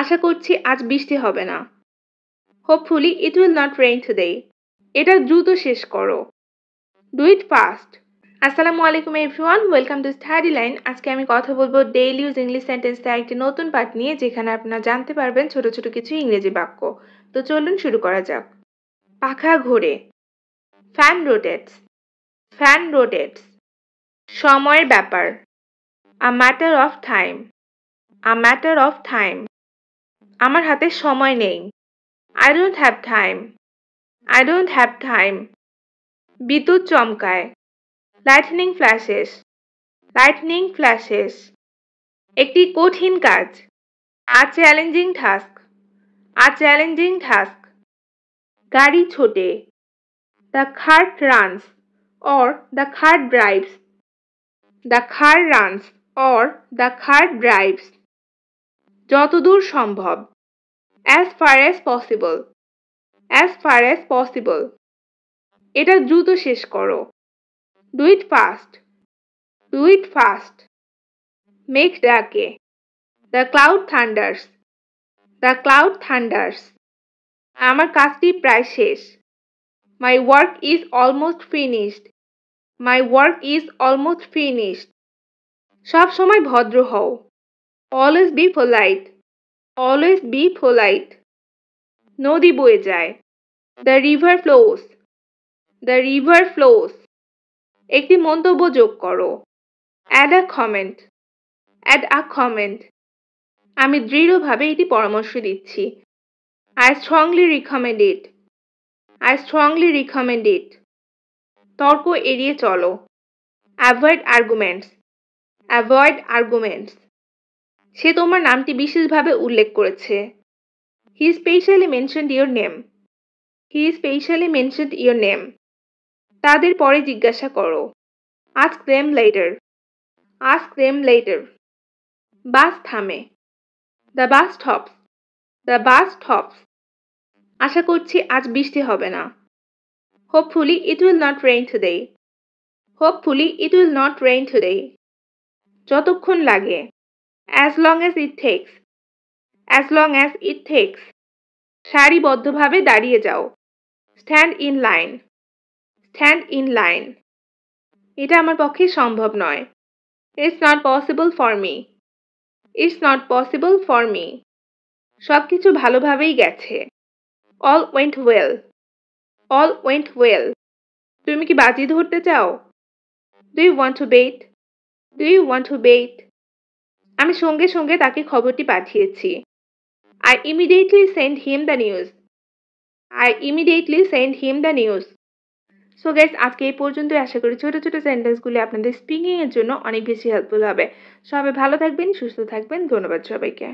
আশা করছি আজ বৃষ্টি হবে না। Hopefully it will not rain today. এটা দ্রুত শেষ করো। Do it fast. আসসালামু আলাইকুম everyone, welcome to study line. আজকে আমি কথা বলবো ডেইলি ইউজ ইংলিশ সেন্টেন্সের একটি নতুন পার্ট নিয়ে, যেখানে আপনারা জানতে পারবেন ছোট ছোট কিছু ইংরেজি বাক্য। তো চলুন শুরু করা যাক। পাখা ঘোরে। Fan rotates. Fan rotates. সময়ের ব্যাপার। A matter of time. A matter of time. আমার হাতে সময় নেই। I don't have time. I don't have time. বিদ্যুৎ চমকায়। Lightning flashes. Lightning flashes. একটি কঠিন কাজ। A challenging task. A challenging task. গাড়ি ছোটে। The cart runs or the cart drives. The car runs or the cart drives. যতদূর সম্ভব। As far as possible. As far as possible. এটা দ্রুত শেষ করো। Do it fast. Do it fast. মেঘ ডাকে। The cloud thunders. The cloud thunders. আমার কাজটি প্রায় শেষ। My work is almost finished. My work is almost finished. সব সময় ভদ্র হও। Always be polite. Always be polite. নদী বয়ে যায়। The river flows. The river flows. একটি মন্তব্য যোগ করো। Add a comment. Add a comment. আমি দৃঢ়ভাবে এটি পরামর্শ দিচ্ছি। I strongly recommend it. I strongly recommend it. তর্ক এড়িয়ে চলো। Avoid arguments. Avoid arguments. সে তোমার নামটি বিশেষভাবে উল্লেখ করেছে। He specially mentioned your name. He specially mentioned your name. তাদের পরে জিজ্ঞাসা করো। Ask them later. Ask them later. বাস থামে। The bus stops. The bus stops. আশা করছি আজ বৃষ্টি হবে না। Hopefully it will not rain today. Hopefully it will not rain today. যতক্ষণ লাগে। As long as it takes. As long as it takes. সারিবদ্ধভাবে দাঁড়িয়ে যাও। Stand in line. Stand in line. এটা আমার পক্ষে সম্ভব নয়। It's not possible for me. It's not possible for me. সবকিছু ভালোভাবেই গেছে। All went well. All went well. তুমি কি বাজি ধরতে চাও? Do you want to bet? Do you want to bet? আমি সঙ্গে সঙ্গে তাকে খবরটি পাঠিয়েছি। I immediately sent him the news. I immediately sent him the news. So guys, আজকে এই পর্যন্ত। আশা করি ছোট ছোট সেন্টেন্সগুলি আপনাদের স্পিকিং এর জন্য অনেক বেশি হেল্পফুল হবে। সবাই ভালো থাকবেন, সুস্থ থাকবেন। ধন্যবাদ সবাইকে।